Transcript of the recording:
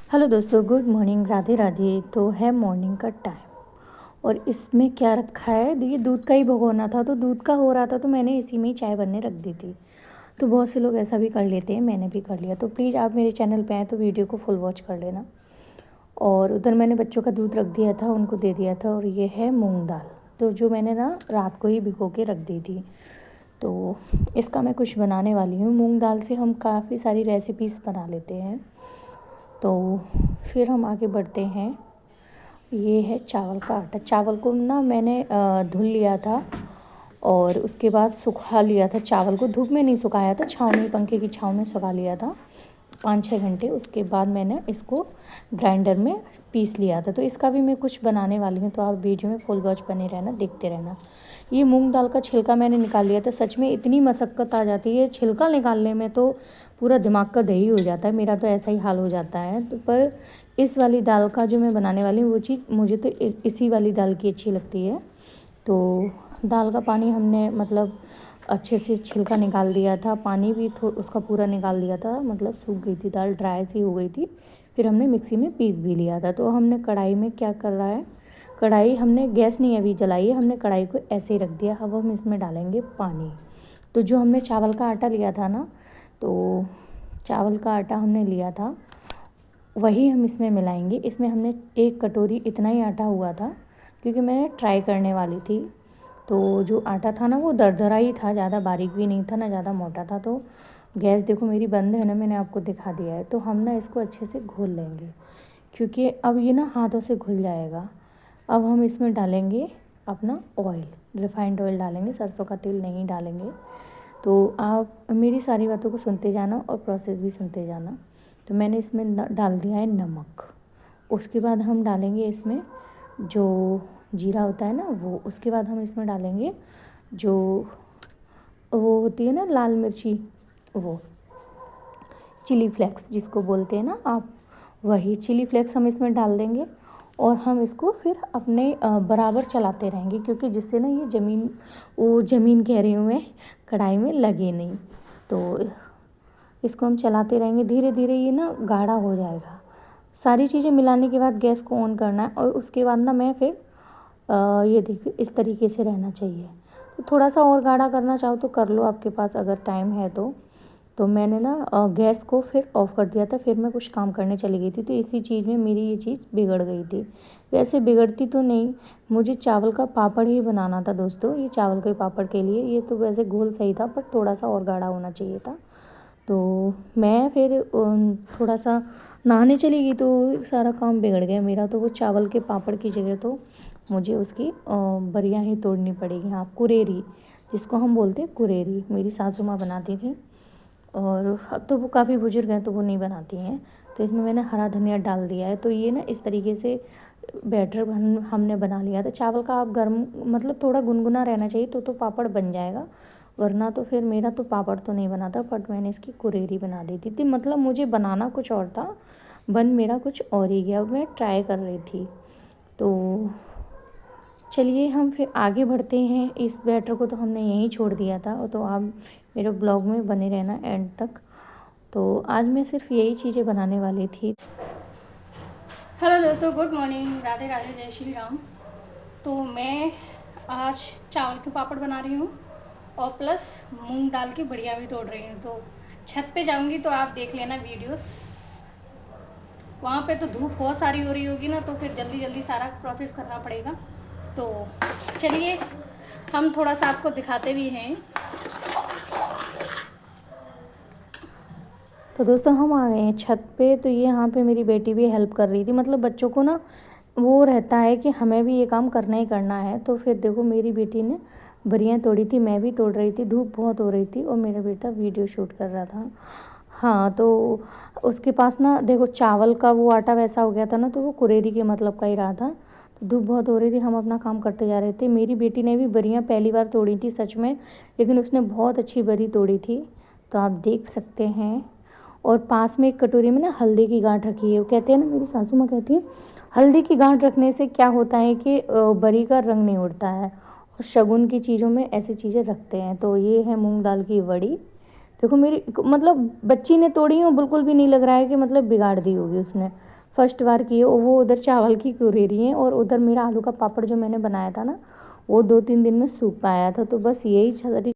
Hello दोस्तों, good morning, Radhe Radhe. तो है मॉर्निंग का टाइम और इसमें क्या रखा है, ये दूध का ही भगोना था। तो दूध का हो रहा था तो मैंने इसी में ही चाय बनने रख दी थी। तो बहुत से लोग ऐसा भी कर लेते हैं, मैंने भी कर लिया। तो प्लीज़ आप मेरे चैनल पे आए तो वीडियो को फुल वॉच कर लेना। और उधर मैंने बच्चों का दूध रख दिया था, उनको दे दिया था। और ये है मूँग दाल, तो जो मैंने ना रात को ही भिगो के रख दी थी। तो इसका मैं कुछ बनाने वाली हूँ। मूँग दाल से हम काफ़ी सारी रेसिपीज़ बना लेते हैं। तो फिर हम आगे बढ़ते हैं। ये है चावल का आटा। चावल को ना मैंने धुल लिया था और उसके बाद सुखा लिया था। चावल को धूप में नहीं सुखाया था, छाँव में, पंखे की छाँव में सुखा लिया था 5-6 घंटे। उसके बाद मैंने इसको ग्राइंडर में पीस लिया था। तो इसका भी मैं कुछ बनाने वाली हूँ, तो आप वीडियो में फुल वॉच बने रहना, देखते रहना। ये मूंग दाल का छिलका मैंने निकाल लिया था। सच में इतनी मशक्क़त आ जाती है छिलका निकालने में, तो पूरा दिमाग का दही हो जाता है। मेरा तो ऐसा ही हाल हो जाता है। तो पर इस वाली दाल का जो मैं बनाने वाली हूँ वो चीज़ मुझे तो इसी वाली दाल की अच्छी लगती है। तो दाल का पानी हमने मतलब अच्छे से छिलका निकाल दिया था, पानी भी उसका पूरा निकाल दिया था, मतलब सूख गई थी दाल, ड्राई सी हो गई थी। फिर हमने मिक्सी में पीस भी लिया था। तो हमने कढ़ाई में क्या कर रहा है, कढ़ाई हमने गैस नहीं अभी जलाई है, हमने कढ़ाई को ऐसे ही रख दिया। अब हम इसमें डालेंगे पानी। तो जो हमने चावल का आटा लिया था ना, तो चावल का आटा हमने लिया था, वही हम इसमें मिलाएंगे। इसमें हमने 1 कटोरी इतना ही आटा हुआ था, क्योंकि मैंने ट्राई करने वाली थी। तो जो आटा था ना वो दरदरा ही था, ज़्यादा बारीक भी नहीं था ना ज़्यादा मोटा था। तो गैस देखो मेरी बंद है ना, मैंने आपको दिखा दिया है। तो हम ना इसको अच्छे से घोल लेंगे, क्योंकि अब ये ना हाथों से घुल जाएगा। अब हम इसमें डालेंगे अपना ऑयल, रिफाइंड ऑयल डालेंगे, सरसों का तेल नहीं डालेंगे। तो आप मेरी सारी बातों को सुनते जाना और प्रोसेस भी सुनते जाना। तो मैंने इसमें डाल दिया है नमक। उसके बाद हम डालेंगे इसमें जो जीरा होता है ना वो। उसके बाद हम इसमें डालेंगे जो वो होती है ना लाल मिर्ची, वो चिली फ्लेक्स जिसको बोलते हैं ना आप, वही चिली फ्लेक्स हम इसमें डाल देंगे। और हम इसको फिर अपने बराबर चलाते रहेंगे, क्योंकि जिससे ना ये ज़मीन कह रही हूँ मैं, कढ़ाई में लगे नहीं। तो इसको हम चलाते रहेंगे, धीरे धीरे ये ना गाढ़ा हो जाएगा। सारी चीज़ें मिलाने के बाद गैस को ऑन करना है। और उसके बाद ना मैं फिर ये देखिए इस तरीके से रहना चाहिए। तो थोड़ा सा और गाढ़ा करना चाहो तो कर लो, आपके पास अगर टाइम है तो। तो मैंने ना गैस को फिर ऑफ़ कर दिया था। फिर मैं कुछ काम करने चली गई थी, तो इसी चीज़ में मेरी ये चीज़ बिगड़ गई थी। वैसे बिगड़ती तो नहीं, मुझे चावल का पापड़ ही बनाना था दोस्तों। ये चावल के पापड़ के लिए ये तो वैसे घोल सही था, पर थोड़ा सा और गाढ़ा होना चाहिए था। तो मैं फिर थोड़ा सा नहाने चली गई, तो सारा काम बिगड़ गया मेरा। तो वो चावल के पापड़ की जगह तो मुझे उसकी बरियाँ ही तोड़नी पड़ेगी। हाँ, कुरेरी जिसको हम बोलते हैं, कुरेरी मेरी सासू माँ बनाती थी। और अब तो वो काफ़ी बुजुर्ग हैं तो वो नहीं बनाती हैं। तो इसमें मैंने हरा धनिया डाल दिया है। तो ये ना इस तरीके से बैटर हमने बना लिया था। चावल का आप गर्म मतलब थोड़ा गुनगुना रहना चाहिए, तो पापड़ बन जाएगा, वरना तो फिर मेरा तो पापड़ तो नहीं बना था। बट मैंने इसकी कुरेरी बना दी थी। मतलब मुझे बनाना कुछ और था, बन मेरा कुछ और ही गया। मैं ट्राई कर रही थी। तो चलिए हम फिर आगे बढ़ते हैं। इस बैटर को तो हमने यहीं छोड़ दिया था। तो आप मेरे ब्लॉग में बने रहना एंड तक। तो आज मैं सिर्फ यही चीज़ें बनाने वाली थी। हेलो दोस्तों, गुड मॉर्निंग, राधे राधे, जय श्री राम। तो मैं आज चावल के पापड़ बना रही हूँ और प्लस मूंग दाल की बढ़िया भी तोड़ रही हूँ। तो छत पे जाऊँगी तो आप देख लेना वीडियोस। वहाँ पे तो धूप बहुत सारी हो रही होगी ना, तो फिर जल्दी जल्दी सारा प्रोसेस करना पड़ेगा। तो चलिए हम थोड़ा सा आपको दिखाते भी हैं। तो दोस्तों हम आ गए हैं छत पे। तो ये यहाँ पे मेरी बेटी भी हेल्प कर रही थी। मतलब बच्चों को ना वो रहता है कि हमें भी ये काम करना ही करना है। तो फिर देखो मेरी बेटी ने बरियाँ तोड़ी थी, मैं भी तोड़ रही थी। धूप बहुत हो रही थी और मेरा बेटा वीडियो शूट कर रहा था। हाँ, तो उसके पास ना देखो चावल का वो आटा वैसा हो गया था ना, तो वो कुरेरी के मतलब का ही रहा था। तो धूप बहुत हो रही थी, हम अपना काम करते जा रहे थे। मेरी बेटी ने भी बरियाँ पहली बार तोड़ी थी सच में, लेकिन उसने बहुत अच्छी बरी तोड़ी थी। तो आप देख सकते हैं। और पास में एक कटोरी में ना हल्दी की गांठ रखी है। वो कहते हैं ना, मेरी सासू माँ कहती है हल्दी की गांठ रखने से क्या होता है कि बरी का रंग नहीं उड़ता है। और शगुन की चीज़ों में ऐसी चीज़ें रखते हैं। तो ये है मूंग दाल की वड़ी। देखो मेरी मतलब बच्ची ने तोड़ी और बिल्कुल भी नहीं लग रहा है कि मतलब बिगाड़ दी होगी उसने। फर्स्ट बार की है, वो उधर चावल की क्यों रही हैं, और उधर मेरा आलू का पापड़ जो मैंने बनाया था ना, वो 2-3 दिन में सूख पाया था। तो बस यही